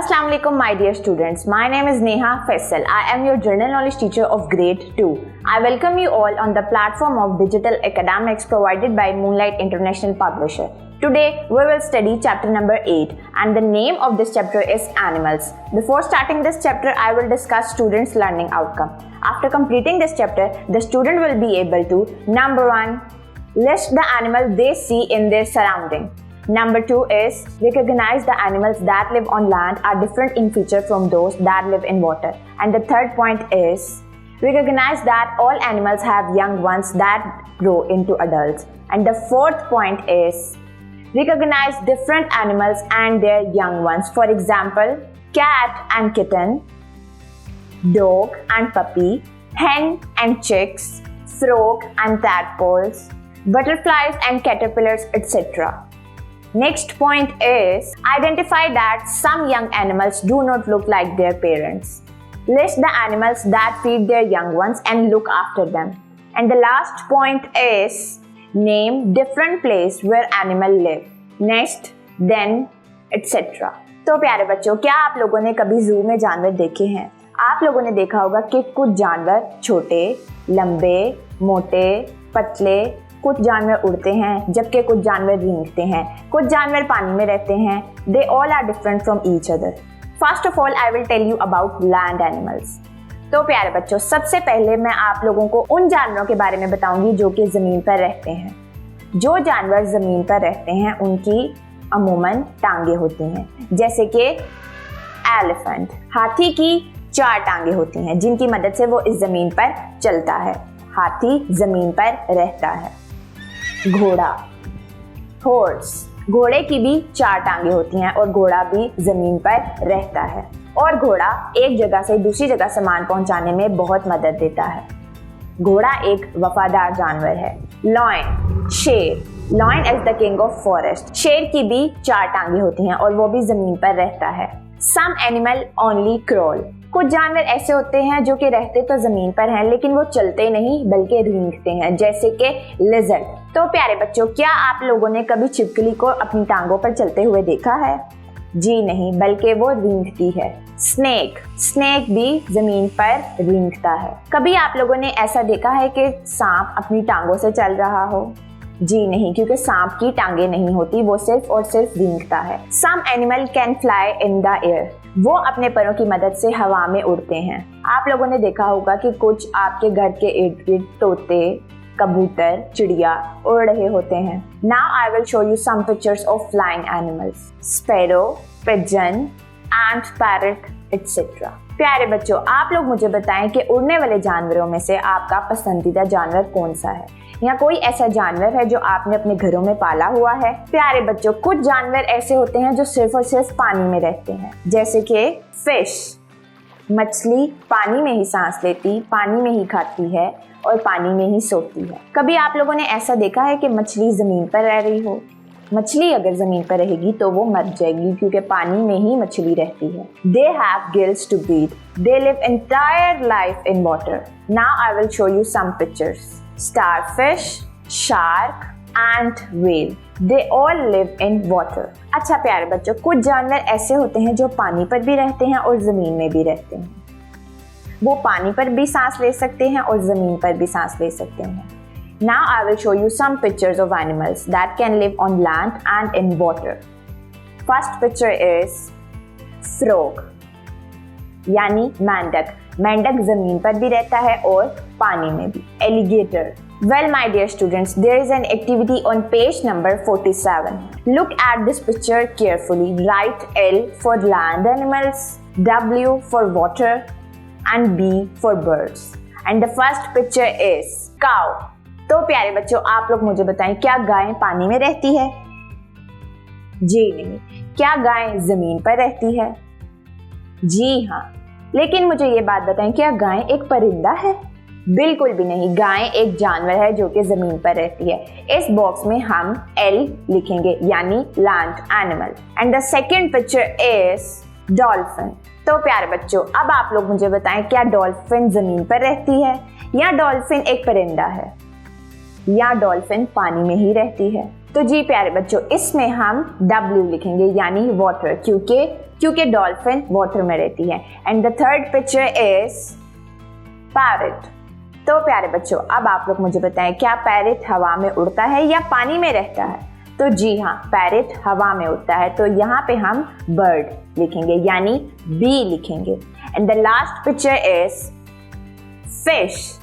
Assalamu alaikum my dear students. My name is Neha Faisal. I am your general knowledge teacher of grade 2. I welcome you all on the platform of digital academics provided by Moonlight International Publisher. Today we will study chapter number 8 and the name of this chapter is animals. Before starting this chapter I will discuss students learning outcome. After completing this chapter the student will be able to number 1 list the animal they see in their surrounding. Number 2 is recognize the animals that live on land are different in feature from those that live in water. And the third point is recognize that all animals have young ones that grow into adults. And the fourth point is recognize different animals and their young ones. For example, cat and kitten, dog and puppy, hen and chicks, frog and tadpoles, butterflies and caterpillars, etc. Next point is identify that some young animals do not look like their parents. List the animals that feed their young ones and look after them. And the last point is name different place where animal live, nest, den, etc. तो प्यारे बच्चों, क्या आप लोगों ने कभी जू में जानवर देखे हैं? आप लोगों ने देखा होगा कि कुछ जानवर छोटे, लंबे, मोटे, पतले, कुछ जानवर उड़ते हैं जबकि कुछ जानवर रेंगते हैं, कुछ जानवर पानी में रहते हैं. They all are different from each other. First of all, I will tell you about land animals. तो प्यारे बच्चों, सबसे पहले मैं आप लोगों को उन जानवरों के बारे में बताऊंगी जो कि ज़मीन पर रहते हैं. जो जानवर ज़मीन पर रहते हैं उनकी अमूमन टांगे होती हैं, जैसे कि एलिफेंट, हाथी की 4 टांगे होती हैं जिनकी मदद से वो इस ज़मीन पर चलता है. हाथी ज़मीन पर रहता है. घोड़ा, हॉर्स, घोड़े की भी 4 टांगे होती हैं और घोड़ा भी जमीन पर रहता है. और घोड़ा एक जगह से दूसरी जगह सामान पहुंचाने में बहुत मदद देता है. घोड़ा एक वफादार जानवर है. लॉयन, शेर, lion is the king of forest. शेर की भी 4 टांगे होती हैं और वो भी जमीन पर रहता है. Some animal only crawl. कुछ जानवर ऐसे होते हैं जो कि रहते तो जमीन पर हैं लेकिन वो चलते नहीं बल्कि रेंगते हैं, जैसे कि लिजर्ड. तो प्यारे बच्चों, क्या आप लोगों ने कभी छिपकली को अपनी टांगों पर चलते हुए देखा है? जी नहीं, बल्कि वो रेंगती है. स्नेक, स्नेक भी जमीन पर रेंगता है. कभी आप लोगों ने ऐसा देखा है कि सांप अपनी टांगों से चल रहा हो? जी नहीं, क्योंकि सांप की टांगे नहीं होती, वो सिर्फ और सिर्फ रेंगता है. Some animal can fly in the air. वो अपने परों की मदद से हवा में उड़ते हैं. आप लोगों ने देखा होगा कि कुछ आपके घर के इर्द गिर्द तोते, कबूतर, चिड़िया उड़ रहे होते हैं. Now I will show you some pictures of flying animals. Sparrow, pigeon, ant, parrot, etcetera. प्यारे बच्चों, आप लोग मुझे बताएं कि उड़ने वाले जानवरों में से आपका पसंदीदा जानवर कौन सा है, या कोई ऐसा जानवर है जो आपने अपने घरों में पाला हुआ है? प्यारे बच्चों, कुछ जानवर ऐसे होते हैं जो सिर्फ और सिर्फ पानी में रहते हैं, जैसे कि फिश, मछली पानी में ही सांस लेती, पानी में ही खाती है और पानी में ही सोती है. कभी आप लोगों ने ऐसा देखा है कि मछली जमीन पर रह रही हो? मछली अगर जमीन पर रहेगी तो वो मर जाएगी क्योंकि पानी में ही मछली रहती है. They have gills to breathe. They live entire life in water. Now I will show you some pictures. Starfish, shark, and whale. They all live in water. अच्छा प्यारे बच्चों, कुछ जानवर ऐसे होते हैं जो पानी पर भी रहते हैं और जमीन में भी रहते हैं. वो पानी पर भी सांस ले सकते हैं और जमीन पर भी सांस ले सकते हैं. Now I will show you some pictures of animals that can live on land and in water. First picture is frog, यानी मेंढक. मेंढक जमीन पर भी रहता है और पानी में भी. Alligator. Well, my dear students, there is an activity on page number 47. Look at this picture carefully. Write L for land animals, W for water, and B for birds. And the first picture is cow. तो प्यारे बच्चों, आप लोग मुझे बताएं, क्या गाय पानी में रहती है? जी नहीं. क्या गाय जमीन पर रहती है? जी हाँ. लेकिन मुझे ये बात बताएं, क्या गाय एक परिंदा है? बिल्कुल भी नहीं. गाय एक जानवर है जो कि जमीन पर रहती है. इस बॉक्स में हम L लिखेंगे यानी land animal. And the second picture is dolphin. तो प्यारे बच्चों, अब आप लोग मुझे बताएं, क्या डॉल्फिन जमीन पर रहती है, या डॉल्फिन एक परिंदा है, या डॉल्फिन पानी में ही रहती है? तो जी प्यारे बच्चों, इसमें हम W लिखेंगे यानी वाटर, क्योंकि डॉल्फिन वाटर में रहती है। And the third picture is parrot. तो प्यारे बच्चों, अब आप लोग मुझे बताएं, क्या पैरट हवा में उड़ता है या पानी में रहता है? तो जी हाँ, पैरट हवा में उड़ता है, तो यहाँ पे हम बर्ड लिखेंगे यानी B लिखेंगे। And the last picture is fish.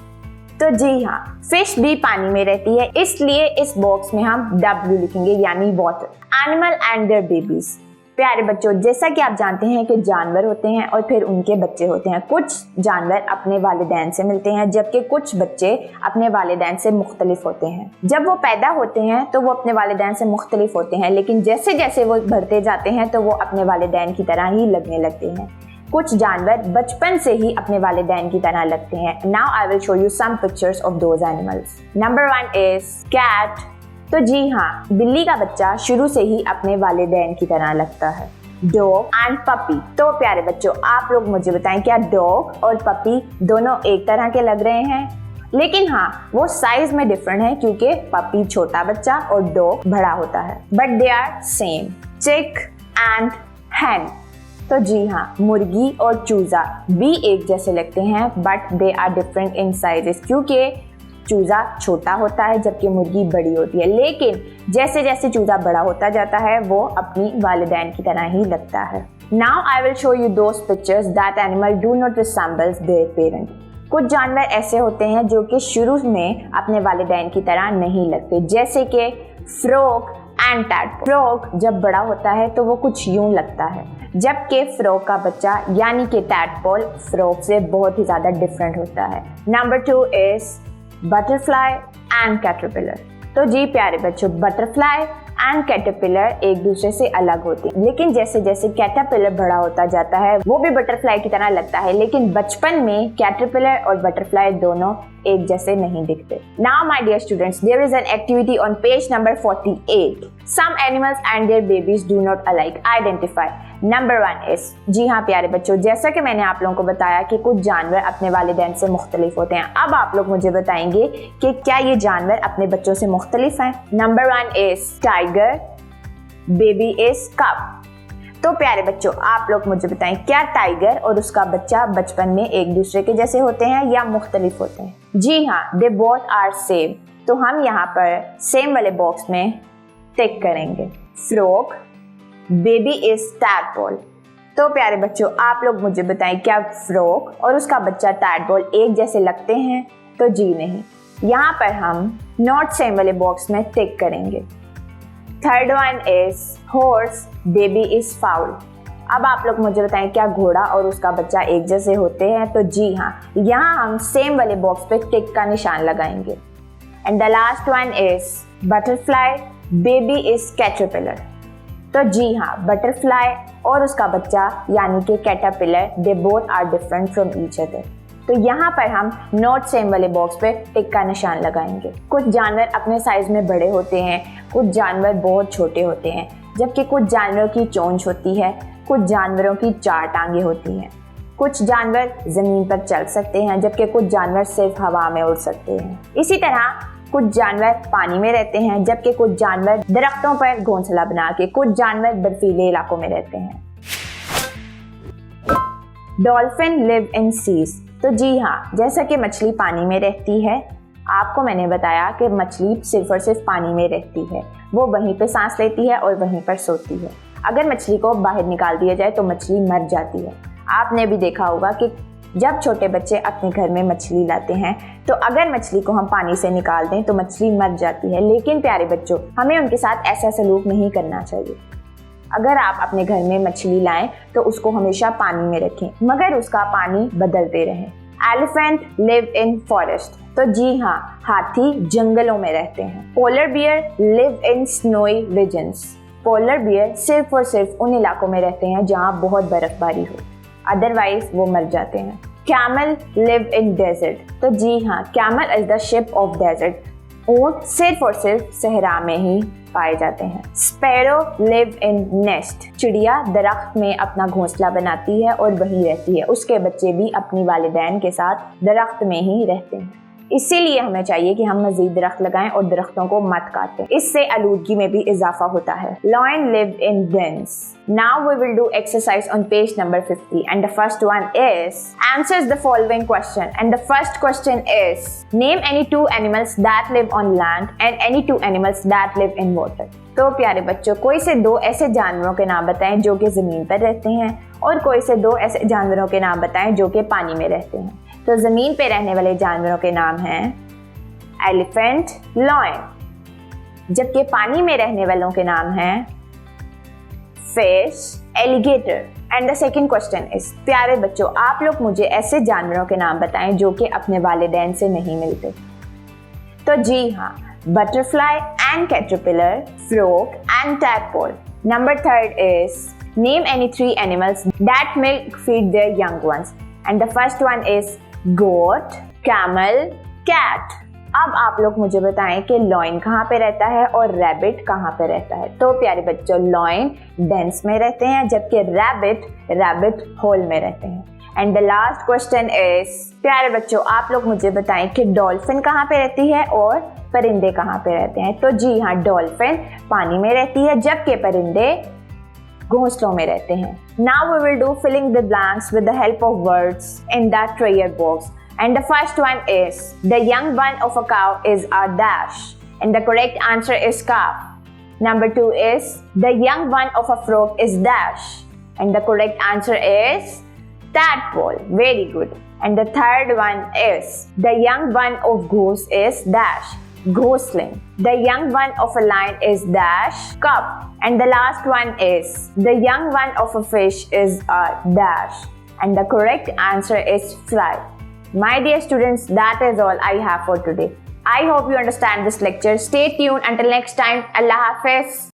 तो जी हाँ, फिश भी पानी में रहती है, इसलिए इस बॉक्स में हम W लिखेंगे यानी water. Animal and there babies. प्यारे बच्चों, जैसा कि आप जानते हैं कि जानवर होते हैं और फिर उनके बच्चे होते हैं। कुछ जानवर अपने वालिदैन से मिलते हैं, जबकि कुछ बच्चे अपने वालिदैन से मुख्तलिफ होते हैं। जब वो पैदा होते हैं तो वो अपने वालिदैन से मुख्तलिफ होते हैं, लेकिन जैसे जैसे वो बढ़ते जाते हैं तो वो अपने वालिदैन की तरह ही लगने लगते हैं। कुछ जानवर बचपन से ही अपने वालिदैन की तरह लगते हैं। Now I will show you some pictures of those animals. Number 1 is cat. तो जी हाँ, बिल्ली का बच्चा शुरू से ही अपने वालिदैन की तरह लगता है। Dog and puppy. तो प्यारे बच्चों, आप लोग मुझे बताएं, क्या डॉग और पपी दोनों एक तरह के लग रहे हैं? लेकिन हाँ, वो साइज में डिफरेंट है, क्योंकि पपी छोटा बच्चा और डॉग बड़ा होता है, बट दे आर सेम। चिक एंड हैन। तो जी हाँ, मुर्गी और चूजा भी एक जैसे लगते हैं, but they are different in sizes, क्योंकि चूजा छोटा होता है जबकि मुर्गी बड़ी होती है। लेकिन जैसे जैसे चूजा बड़ा होता जाता है वो अपनी वालिदैन की तरह ही लगता है। Now I will show you those pictures that animal do not resembles there parent. कुछ जानवर ऐसे होते हैं जो कि शुरू में अपने वालिदैन की तरह नहीं लगते, जैसे कि फ्रॉग एंड टैडपोल। फ्रॉग जब बड़ा होता है तो वो कुछ यूं लगता है, जबकि फ्रॉग का बच्चा यानी कि टैडपोल फ्रॉग से बहुत ही ज्यादा डिफरेंट होता है। Number 2 is butterfly and caterpillar. तो जी प्यारे बच्चों, बटरफ्लाई एंड कैटरपिलर एक दूसरे से अलग होते हैं, लेकिन जैसे जैसे कैटरपिलर बड़ा होता जाता है वो भी बटरफ्लाई की तरह लगता है, लेकिन बचपन में कैटरपिलर और बटरफ्लाई दोनों एक जैसे नहीं दिखते। Now my dear students, there is an activity on page number 48. Some animals and their babies do not alike. Identify. Number 1 is, जी हाँ प्यारे बच्चों, जैसा कि मैंने आप लोगों को बताया कि कुछ जानवर अपने वालिदैन से मुख्तलिफ होते हैं। अब आप लोग मुझे बताएंगे कि क्या ये जानवर अपने बच्चों से मुख्तलिफ हैं? Number 1 is tiger, baby is cup. तो प्यारे बच्चों, आप लोग मुझे बताएं, क्या टाइगर और उसका बच्चा बचपन में एक दूसरे के जैसे होते हैं या मुख्तलिफ होते हैं? जी हाँ, दे बोथ आर सेम। तो हम यहाँ पर सेम वाले बॉक्स में टिक करेंगे। Frog, baby is tadpole. तो प्यारे बच्चों, आप लोग मुझे बताएं, क्या फ्रॉग और उसका बच्चा टैडपोल एक जैसे लगते हैं? तो जी नहीं। यहाँ पर हम नॉट सेम वाले बॉक्स में टिक करेंगे। Third one is horse, baby is foul. अब आप लोग मुझे बताएं, क्या घोड़ा और उसका बच्चा एक जैसे होते हैं? तो जी हाँ, यहाँ हम सेम वाले बॉक्स पे टिक का निशान लगाएंगे। And the last one is butterfly, baby is caterpillar. तो जी हाँ, बटरफ्लाई और उसका बच्चा यानी कि caterpillar, they both are different from each other. तो यहाँ पर हम नॉट सेम वाले बॉक्स पे टिक का निशान लगाएंगे। कुछ जानवर अपने साइज में बड़े होते हैं, कुछ जानवर बहुत छोटे होते हैं, जबकि कुछ जानवरों की चोंच होती है, कुछ जानवरों की 4 टांगे होती हैं। कुछ जानवर जमीन पर चल सकते हैं, जबकि कुछ जानवर सिर्फ हवा में उड़ सकते हैं। इसी तरह कुछ जानवर पानी में रहते हैं, जबकि कुछ जानवर दरख्तों पर घोंसला बना के, कुछ जानवर बर्फीले इलाकों में रहते हैं। Dolphin live in seas. तो जी हाँ, जैसा कि मछली पानी में रहती है, आपको मैंने बताया कि मछली सिर्फ और सिर्फ पानी में रहती है, वो वहीं पे सांस लेती है और वहीं पर सोती है। अगर मछली को बाहर निकाल दिया जाए तो मछली मर जाती है। आपने भी देखा होगा कि जब छोटे बच्चे अपने घर में मछली लाते हैं तो अगर मछली को हम पानी से निकाल दें तो मछली मर जाती है। लेकिन प्यारे बच्चों, हमें उनके साथ ऐसा सलूक नहीं करना चाहिए। अगर आप अपने घर में मछली लाएं तो उसको हमेशा पानी में रखें, मगर उसका पानी बदलते रहें। Elephant live in forest. तो जी हाँ, हाथी जंगलों में रहते हैं। Polar bear live in snowy regions. Polar bear सिर्फ और सिर्फ उन इलाकों में रहते हैं जहाँ बहुत बर्फबारी हो, अदरवाइज वो मर जाते हैं। Camel live in desert. तो जी हाँ, camel is the ship of desert. ऊंट सिर्फ और सिर्फ सहरा में ही पाए जाते हैं। Sparrow live in nest. चिड़िया दरख्त में अपना घोंसला बनाती है और वहीं रहती है। उसके बच्चे भी अपनी वालिदैन के साथ दरख्त में ही रहते हैं। इसीलिए हमें चाहिए कि हम मजीद दरख्त लगाएं और दरख्तों को मत काटें, इससे आलूदगी में भी इजाफा होता है। Lion lived in dens. Now we will do exercise on page number 50 and the first one is answers the following question and the first question is name any two animals that live on land and any two animals that live in water. तो प्यारे बच्चों, कोई से दो ऐसे जानवरों के नाम बताएं जो कि जमीन पर रहते हैं और कोई से दो ऐसे जानवरों के नाम बताएं जो कि पानी में रहते हैं। तो जमीन पे रहने वाले जानवरों के नाम हैं एलिफेंट, लॉयन, जबकि पानी में रहने वालों के नाम हैं fish, alligator. And the second question is प्यारे बच्चों, आप लोग मुझे ऐसे जानवरों के नाम बताएं जो कि अपने वालिदैन से नहीं मिलते। तो जी हाँ, butterfly and caterpillar, frog and tadpole. Number third is name any three animals that milk feed their young ones and the first one is goat, camel, cat. अब आप लोग मुझे बताएं कि लॉयन कहाँ पे रहता है और रैबिट कहाँ पे रहता है। तो प्यारे बच्चों, लॉयन डेंस में रहते हैं जबकि रैबिट होल में रहते हैं। And the last question is प्यारे बच्चों, आप लोग मुझे बताएं कि डॉल्फिन कहाँ पे रहती है और परिंदे कहाँ पे रहते हैं। तो जी हाँ, डॉल्फिन पानी में रहती है जबकि परिंदे घोंसलों में रहते हैं। Now we will do filling the blanks with the help of words in that prayer box. And the first one is the young one of a cow is a dash, and the correct answer is calf. Number 2 is the young one of a frog is dash, and the correct answer is tadpole. Very good. And the third one is the young one of goose is dash, gosling. The young one of a lion is dash, cub. And the last one is the young one of a fish is a dash. And the correct answer is fly. My dear students, that is all I have for today. I hope you understand this lecture. Stay tuned until next time. Allah Hafiz.